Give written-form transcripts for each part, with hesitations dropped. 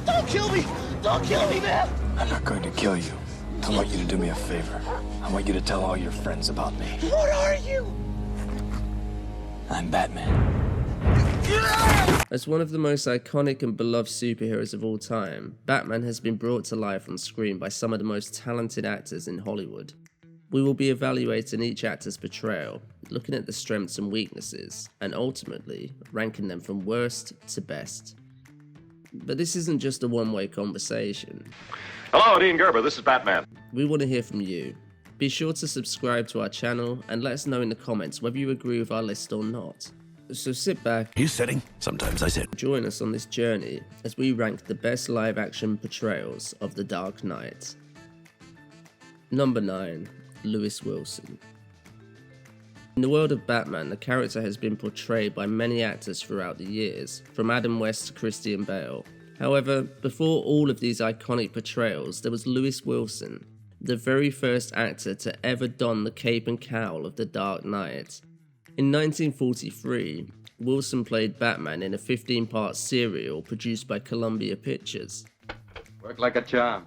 Don't kill me! Don't kill me, man! I'm not going to kill you. I want you to do me a favor. I want you to tell all your friends about me. What are you? I'm Batman. As one of the most iconic and beloved superheroes of all time, Batman has been brought to life on screen by some of the most talented actors in Hollywood. We will be evaluating each actor's portrayal, looking at the strengths and weaknesses, and ultimately ranking them from worst to best. But this isn't just a one-way conversation. Hello, Dean Gerber, this is Batman. We want to hear from you. Be sure to subscribe to our channel and let us know in the comments whether you agree with our list or not. So sit back, He's sitting. Sometimes I sit. join us on this journey as we rank the best live-action portrayals of The Dark Knight. Number 9. Lewis Wilson. In the world of Batman, the character has been portrayed by many actors throughout the years, from Adam West to Christian Bale. However, before all of these iconic portrayals, there was Lewis Wilson, the very first actor to ever don the cape and cowl of the Dark Knight. In 1943, Wilson played Batman in a 15-part serial produced by Columbia Pictures. Work like a charm.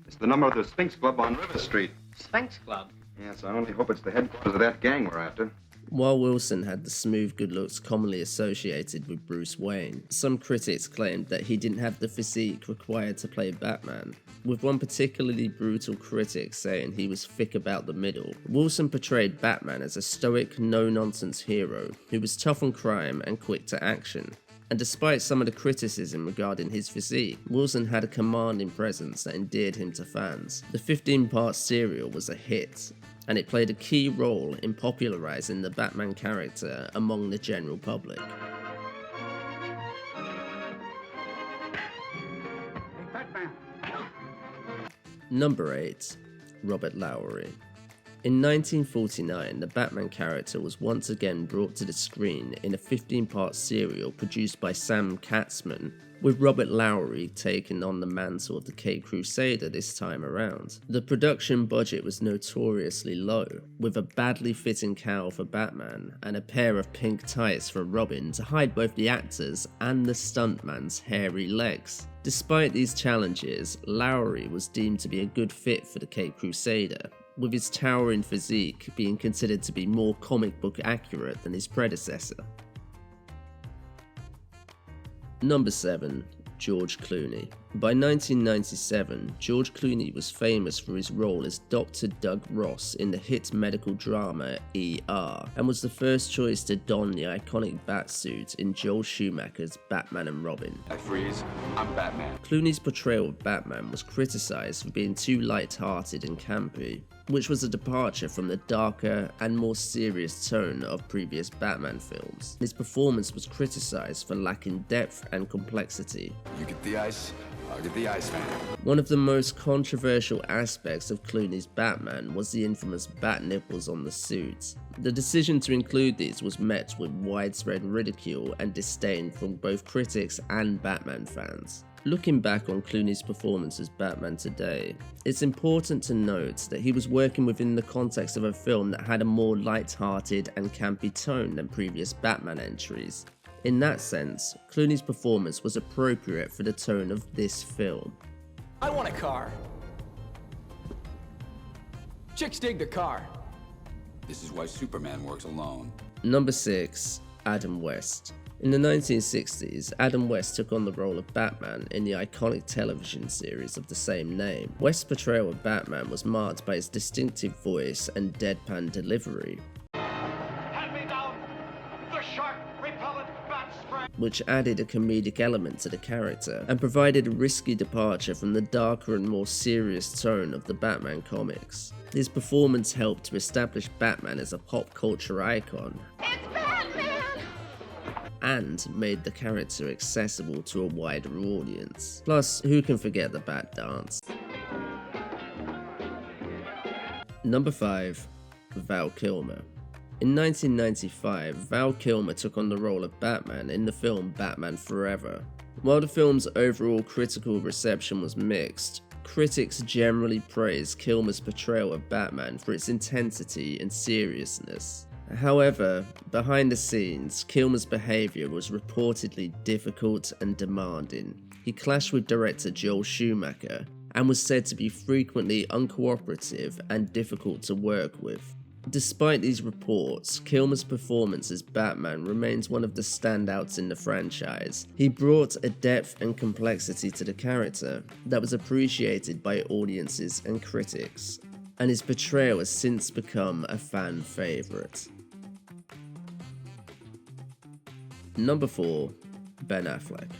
It's the number of the Sphinx Club on River Street. Sphinx Club. Yes, I only hope it's the headquarters of that gang we're after. While Wilson had the smooth good looks commonly associated with Bruce Wayne, some critics claimed that he didn't have the physique required to play Batman, with one particularly brutal critic saying he was thick about the middle. Wilson portrayed Batman as a stoic, no-nonsense hero who was tough on crime and quick to action. And despite some of the criticism regarding his physique, Wilson had a commanding presence that endeared him to fans. The 15-part serial was a hit, and it played a key role in popularizing the Batman character among the general public. Number 8. Robert Lowry. In 1949, the Batman character was once again brought to the screen in a 15-part serial produced by Sam Katzman, with Robert Lowry taking on the mantle of the Caped Crusader this time around. The production budget was notoriously low, with a badly fitting cowl for Batman and a pair of pink tights for Robin to hide both the actor's and the stuntman's hairy legs. Despite these challenges, Lowry was deemed to be a good fit for the Caped Crusader, with his towering physique being considered to be more comic book accurate than his predecessor. Number 7. George Clooney. By 1997, George Clooney was famous for his role as Dr. Doug Ross in the hit medical drama ER, and was the first choice to don the iconic Batsuit in Joel Schumacher's Batman and Robin. I freeze. I'm Batman. Clooney's portrayal of Batman was criticised for being too light-hearted and campy, which was a departure from the darker and more serious tone of previous Batman films. His performance was criticised for lacking depth and complexity. You get the ice, I'll get the ice man. One of the most controversial aspects of Clooney's Batman was the infamous bat nipples on the suit. The decision to include these was met with widespread ridicule and disdain from both critics and Batman fans. Looking back on Clooney's performance as Batman today, it's important to note that he was working within the context of a film that had a more light-hearted and campy tone than previous Batman entries. In that sense, Clooney's performance was appropriate for the tone of this film. I want a car. Chicks dig the car. This is why Superman works alone. Number 6. Adam West. In the 1960s, Adam West took on the role of Batman in the iconic television series of the same name. West's portrayal of Batman was marked by his distinctive voice and deadpan delivery, which added a comedic element to the character and provided a risky departure from the darker and more serious tone of the Batman comics. His performance helped to establish Batman as a pop culture icon and made the character accessible to a wider audience. Plus, who can forget the Bat Dance? Number 5. Val Kilmer. In 1995, Val Kilmer took on the role of Batman in the film Batman Forever. While the film's overall critical reception was mixed, critics generally praised Kilmer's portrayal of Batman for its intensity and seriousness. However, behind the scenes, Kilmer's behaviour was reportedly difficult and demanding, He clashed with director Joel Schumacher and was said to be frequently uncooperative and difficult to work with. Despite these reports, Kilmer's performance as Batman remains one of the standouts in the franchise. He brought a depth and complexity to the character that was appreciated by audiences and critics, and his portrayal has since become a fan favourite. Number 4. Ben Affleck.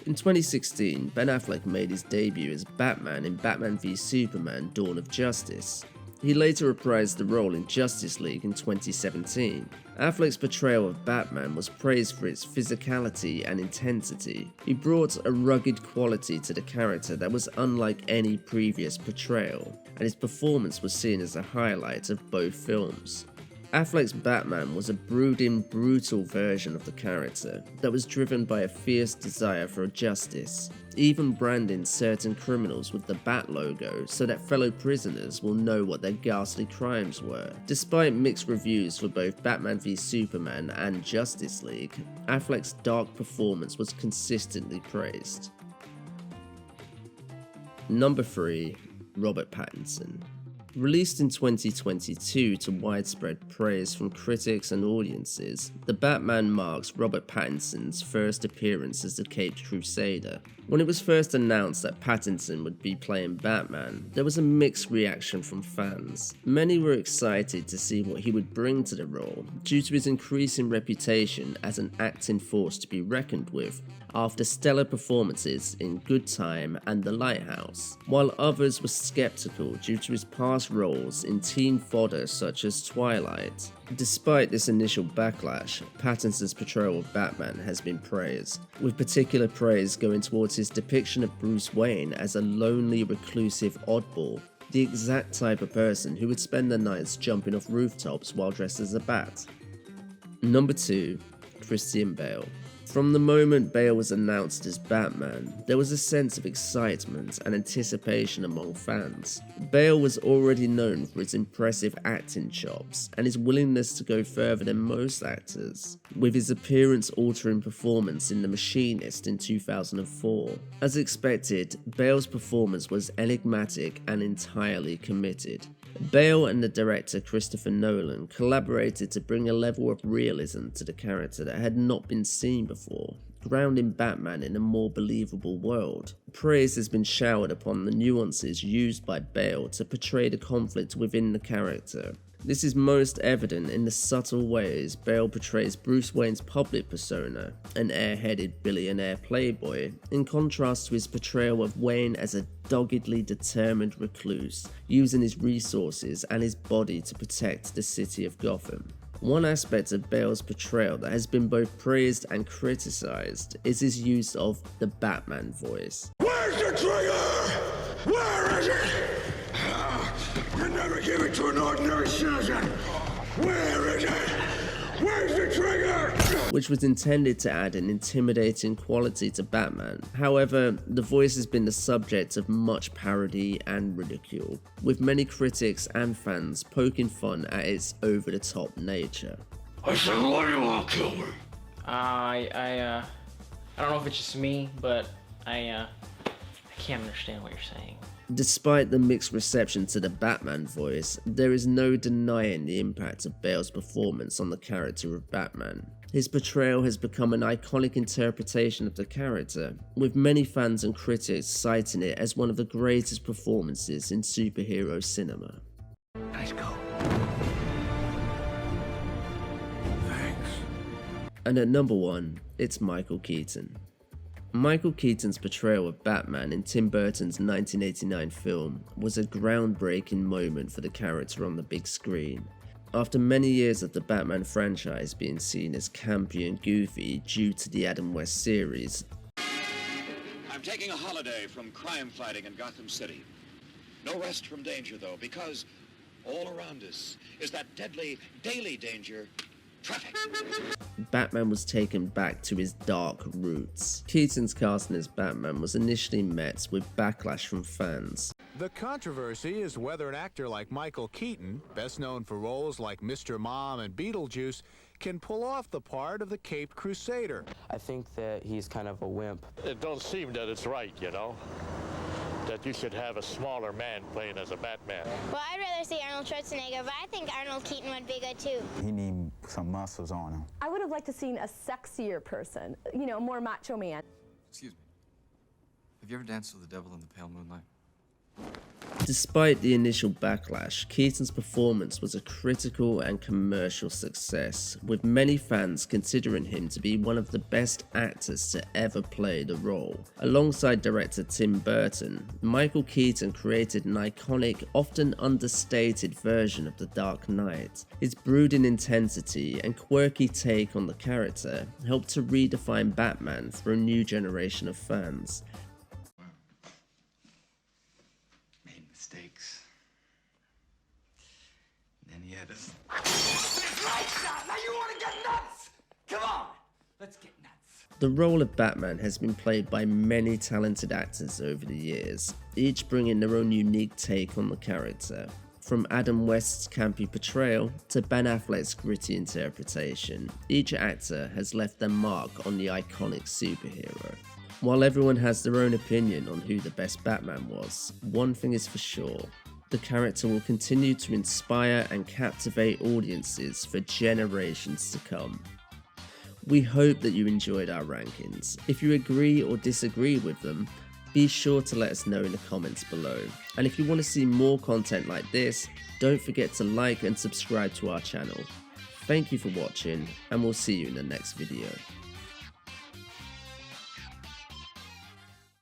In 2016, Ben Affleck made his debut as Batman in Batman v Superman: Dawn of Justice. He later reprised the role in Justice League in 2017. Affleck's portrayal of Batman was praised for its physicality and intensity. He brought a rugged quality to the character that was unlike any previous portrayal, and his performance was seen as a highlight of both films. Affleck's Batman was a brooding, brutal version of the character that was driven by a fierce desire for justice, even branding certain criminals with the Bat logo so that fellow prisoners will know what their ghastly crimes were. Despite mixed reviews for both Batman v Superman and Justice League, Affleck's dark performance was consistently praised. Number 3. Robert Pattinson. Released in 2022 to widespread praise from critics and audiences, The Batman marks Robert Pattinson's first appearance as the Caped Crusader. When it was first announced that Pattinson would be playing Batman, there was a mixed reaction from fans. Many were excited to see what he would bring to the role, due to his increasing reputation as an acting force to be reckoned with, after stellar performances in Good Time and The Lighthouse, while others were skeptical due to his past roles in teen fodder such as Twilight. Despite this initial backlash, Pattinson's portrayal of Batman has been praised, with particular praise going towards his depiction of Bruce Wayne as a lonely, reclusive oddball, the exact type of person who would spend the nights jumping off rooftops while dressed as a bat. Number 2. Christian Bale. From the moment Bale was announced as Batman, there was a sense of excitement and anticipation among fans. Bale was already known for his impressive acting chops and his willingness to go further than most actors, with his appearance-altering performance in The Machinist in 2004. As expected, Bale's performance was enigmatic and entirely committed. Bale and the director Christopher Nolan collaborated to bring a level of realism to the character that had not been seen before, grounding Batman in a more believable world. Praise has been showered upon the nuances used by Bale to portray the conflict within the character. This is most evident in the subtle ways Bale portrays Bruce Wayne's public persona, an airheaded billionaire playboy, in contrast to his portrayal of Wayne as a doggedly determined recluse, using his resources and his body to protect the city of Gotham. One aspect of Bale's portrayal that has been both praised and criticized is his use of the Batman voice. Where's the trigger? Where is it? You never give it to an ordinary citizen. Where is it? Where's the trigger? Which was intended to add an intimidating quality to Batman. However, the voice has been the subject of much parody and ridicule, with many critics and fans poking fun at its over-the-top nature. I said, what do you want, kill me? I don't know if it's just me, but I can't understand what you're saying. Despite the mixed reception to the Batman voice, there is no denying the impact of Bale's performance on the character of Batman. His portrayal has become an iconic interpretation of the character, with many fans and critics citing it as one of the greatest performances in superhero cinema. Nice go. Thanks. And at number 1, it's Michael Keaton. Michael Keaton's portrayal of Batman in Tim Burton's 1989 film was a groundbreaking moment for the character on the big screen. After many years of the Batman franchise being seen as campy and goofy due to the Adam West series, I'm taking a holiday from crime fighting in Gotham City. No rest from danger, though, because all around us is that deadly daily danger, traffic. Batman was taken back to his dark roots. Keaton's casting as Batman was initially met with backlash from fans. The controversy is whether an actor like Michael Keaton, best known for roles like Mr. Mom and Beetlejuice, can pull off the part of the Caped Crusader. I think that he's kind of a wimp. It don't seem that it's right, you know, that you should have a smaller man playing as a Batman. Well, I'd rather see Arnold Schwarzenegger, but I think Arnold Keaton would be good too. He needs some muscles on him. I would have liked to seen a sexier person, you know, a more macho man. Excuse me. Have you ever danced with the devil in the pale moonlight? Despite the initial backlash, Keaton's performance was a critical and commercial success, with many fans considering him to be one of the best actors to ever play the role. Alongside director Tim Burton, Michael Keaton created an iconic, often understated version of The Dark Knight. His brooding intensity and quirky take on the character helped to redefine Batman for a new generation of fans. Mistakes. And then he had us. Now you want to get nuts? Come on, let's get nuts. The role of Batman has been played by many talented actors over the years, each bringing their own unique take on the character. From Adam West's campy portrayal to Ben Affleck's gritty interpretation, each actor has left their mark on the iconic superhero. While everyone has their own opinion on who the best Batman was, one thing is for sure: the character will continue to inspire and captivate audiences for generations to come. We hope that you enjoyed our rankings. If you agree or disagree with them, be sure to let us know in the comments below. And if you want to see more content like this, don't forget to like and subscribe to our channel. Thank you for watching, and we'll see you in the next video.